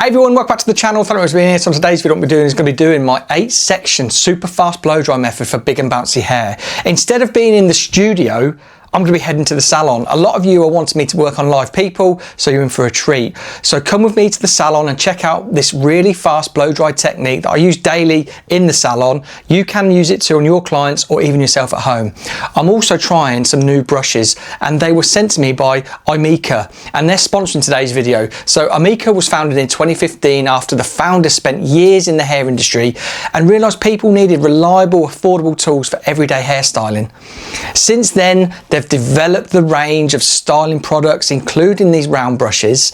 Hey everyone, welcome back to the channel. Thank you for being here. So today's video, what we're doing is going to be doing my 8-section super fast blow dry method for big and bouncy hair. Instead of being in the studio, I'm going to be heading to the salon. A lot of you are wanting me to work on live people, so you're in for a treat. So come with me to the salon and check out this really fast blow dry technique that I use daily in the salon. You can use it too on your clients or even yourself at home. I'm also trying some new brushes and they were sent to me by Aimike and they're sponsoring today's video. So Aimike was founded in 2015 after the founder spent years in the hair industry and realised people needed reliable, affordable tools for everyday hairstyling. Since then, they've developed the range of styling products, including these round brushes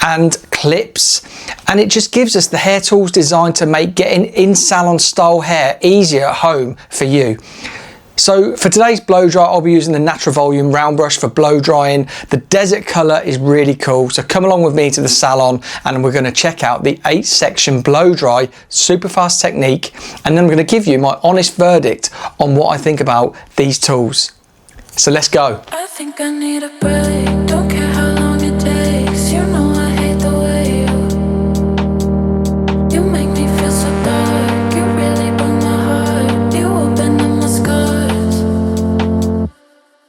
and clips, and it just gives us the hair tools designed to make getting in salon style hair easier at home for you. So for today's blow dry, I'll be using the NaturaVol Round Brush for blow drying. The desert colour is really cool, so come along with me to the salon and we're going to check out the 8-section blow dry super fast technique, and then I'm going to give you my honest verdict on what I think about these tools. So let's go. I think I need a break, don't care how long it takes. You know I hate the way you make me feel so dark. You really broke my heart, you opened up my scars.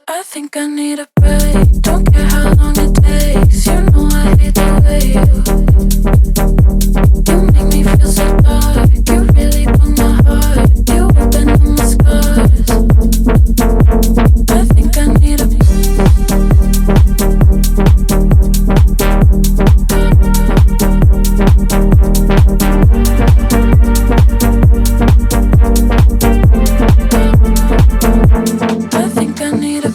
I think I need a break, don't care how long it takes. You know I hate the way you make me feel so dark. You really broke my heart, you opened up my scars. I think I need a I think I need a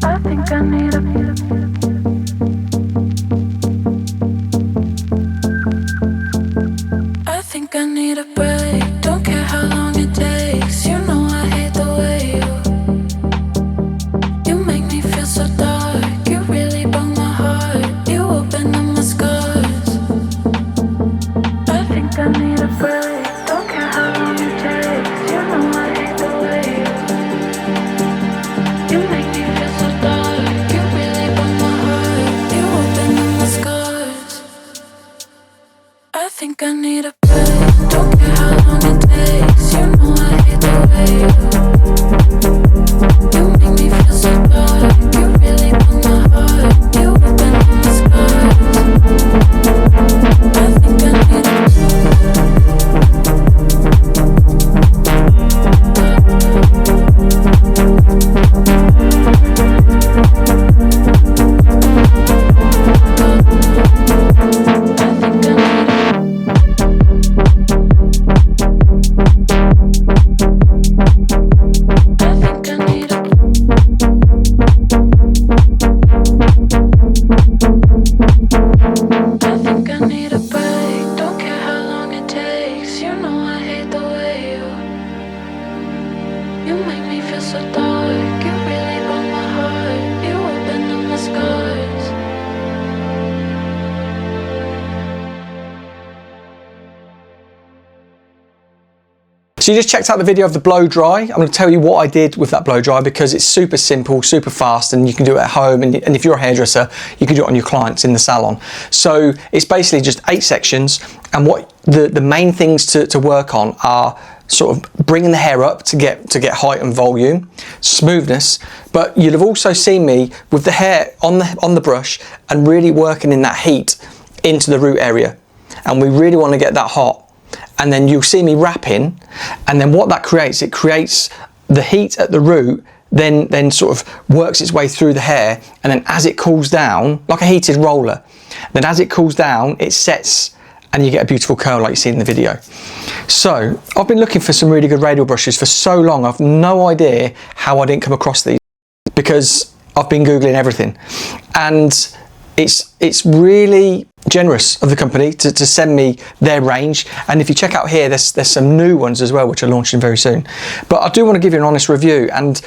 I think I need a I think I need a break, don't care how long it takes. You know I hate the way you make me feel so dark. You really broke my heart, you opened up my scars. I think I need a break, don't care how long it takes. You know I hate the way you make me feel so dark. You really broke my heart, you opened up my scars. I think I need a break, don't care how long it takes. You know I hate the way you make me feel so dark. You really broke my heart, you opened up my scars. I think I need a So you just checked out the video of the blow dry. I'm going to tell you what I did with that blow dry because it's super simple, super fast, and you can do it at home. And if you're a hairdresser, you can do it on your clients in the salon. So it's basically just 8 sections. And what the main things to work on are sort of bringing the hair up to get height and volume, smoothness. But you'll have also seen me with the hair on the brush and really working in that heat into the root area. And we really want to get that hot. And then you'll see me wrapping, and then what that creates, it creates the heat at the root, then sort of works its way through the hair, and then as it cools down, like a heated roller, then as it cools down, it sets and you get a beautiful curl like you see in the video. So I've been looking for some really good radial brushes for so long. I've no idea how I didn't come across these because I've been Googling everything, and it's really generous of the company to send me their range. And if you check out here, there's some new ones as well which are launching very soon. But I do want to give you an honest review, and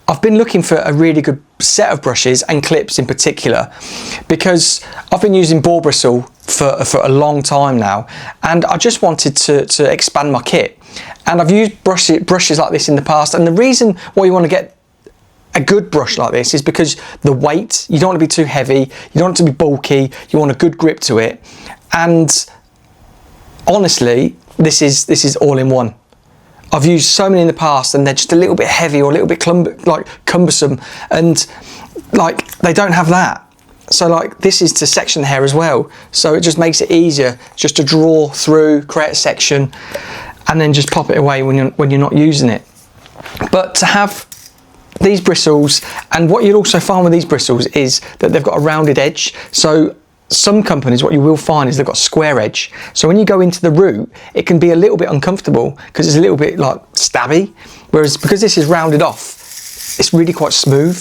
I've been looking for a really good set of brushes and clips in particular because I've been using ball bristle for a long time now, and I just wanted to expand my kit. And I've used brushes like this in the past, and the reason why you want to get a good brush like this is because the weight, you don't want to be too heavy, you don't want it to be bulky, you want a good grip to it. And honestly, this is all in one. I've used so many in the past and they're just a little bit heavy or a little bit cumbersome, and like they don't have that. So like this is to section the hair as well, so it just makes it easier just to draw through, create a section, and then just pop it away when you're not using it. But to have these bristles, and what you'll also find with these bristles is that they've got a rounded edge. So some companies, what you will find is they've got a square edge. So when you go into the root, it can be a little bit uncomfortable because it's a little bit like stabby. Whereas because this is rounded off, it's really quite smooth.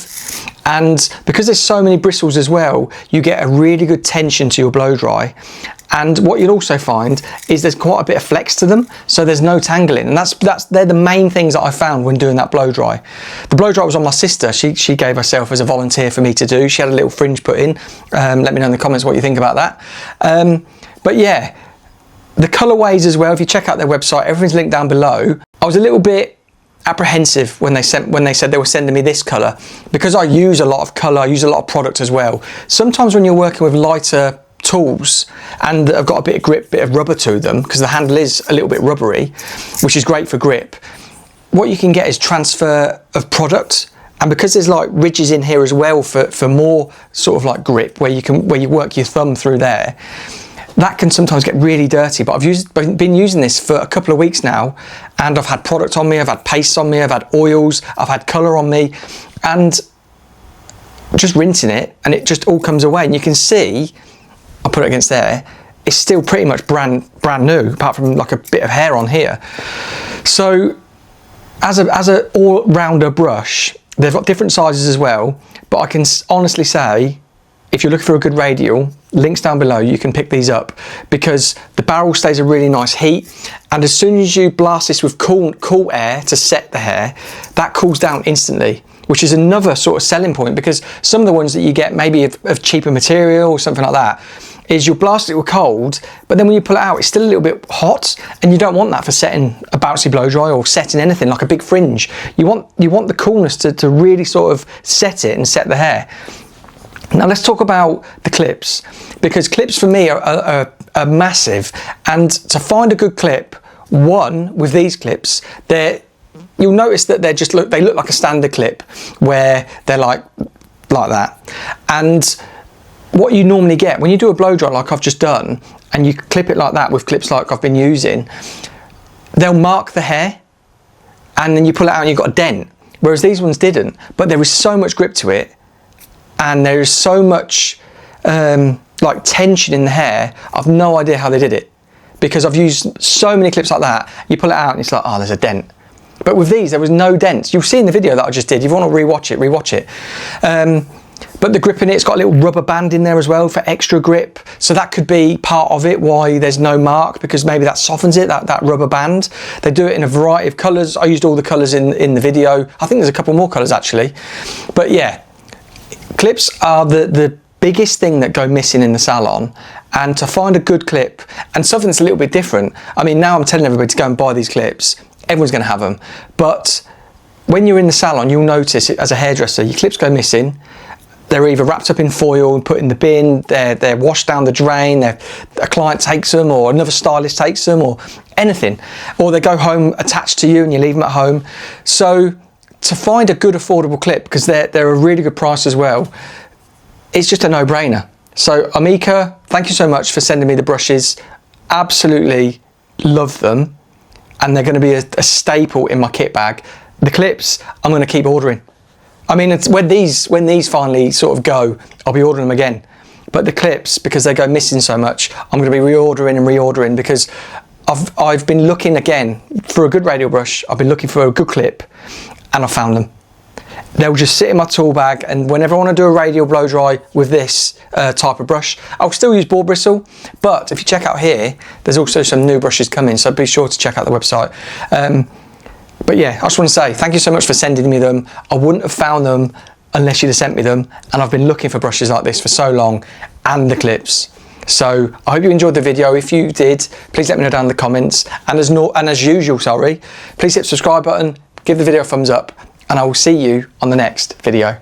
And because there's so many bristles as well, you get a really good tension to your blow dry. And what you'll also find is there's quite a bit of flex to them, so there's no tangling. And they're the main things that I found when doing that blow dry. The blow dry was on my sister. She gave herself as a volunteer for me to do. She had a little fringe put in. Let me know in the comments what you think about that. But yeah, the colorways as well, if you check out their website, everything's linked down below. I was a little bit apprehensive when they said they were sending me this color, because I use a lot of color, I use a lot of product as well. Sometimes when you're working with lighter tools and have got a bit of grip, bit of rubber to them, because the handle is a little bit rubbery, which is great for grip, what you can get is transfer of product. And because there's like ridges in here as well for more sort of like grip, where you work your thumb through there, that can sometimes get really dirty. But I've been using this for a couple of weeks now, and I've had product on me, I've had pastes on me, I've had oils, I've had colour on me, and just rinsing it and it just all comes away. And you can see, I'll put it against there, it's still pretty much brand new, apart from like a bit of hair on here. So as a all-rounder brush, they've got different sizes as well, but I can honestly say, if you're looking for a good radial, links down below, you can pick these up, because the barrel stays a really nice heat, and as soon as you blast this with cool air to set the hair, that cools down instantly, which is another sort of selling point, because some of the ones that you get maybe of cheaper material or something like that, is you'll blast it with cold, but then when you pull it out, it's still a little bit hot, and you don't want that for setting a bouncy blow dry or setting anything like a big fringe. You want the coolness to really sort of set it and set the hair. Now let's talk about the clips, because clips for me are massive, and to find a good clip, one with these clips, you'll notice that they look like a standard clip, where they're like that. And what you normally get when you do a blow dry like I've just done, and you clip it like that with clips like I've been using, they'll mark the hair, and then you pull it out and you've got a dent, whereas these ones didn't. But there is so much grip to it, and there is so much like tension in the hair. I've no idea how they did it, because I've used so many clips like that. You pull it out and it's like, oh, there's a dent. But with these, there was no dents. You'll see in the video that I just did. If you want to rewatch it. But the grip in it's got a little rubber band in there as well for extra grip. So that could be part of it, why there's no mark, because maybe that softens it, that rubber band. They do it in a variety of colours. I used all the colours in the video. I think there's a couple more colours actually. But yeah, clips are the biggest thing that go missing in the salon, and to find a good clip and something that's a little bit different. I mean, now I'm telling everybody to go and buy these clips. Everyone's going to have them, but when you're in the salon, you'll notice it as a hairdresser, your clips go missing. They're either wrapped up in foil and put in the bin, they're washed down the drain, a client takes them, or another stylist takes them, or anything, or they go home attached to you and you leave them at home. So to find a good affordable clip, because they're a really good price as well, it's just a no-brainer. So Aimike, thank you so much for sending me the brushes. Absolutely love them, and they're going to be a staple in my kit bag. The clips, I'm going to keep ordering. I mean, it's when these finally sort of go, I'll be ordering them again. But the clips, because they go missing so much, I'm going to be reordering, because I've been looking again for a good radial brush. I've been looking for a good clip, and I found them. They'll just sit in my tool bag, and whenever I want to do a radial blow dry with this type of brush, I'll still use boar bristle. But if you check out here, there's also some new brushes coming, so be sure to check out the website. But yeah, I just want to say thank you so much for sending me them. I wouldn't have found them unless you'd have sent me them, and I've been looking for brushes like this for so long, and the clips. So I hope you enjoyed the video. If you did, please let me know down in the comments, and as usual, please hit the subscribe button, give the video a thumbs up, and I will see you on the next video.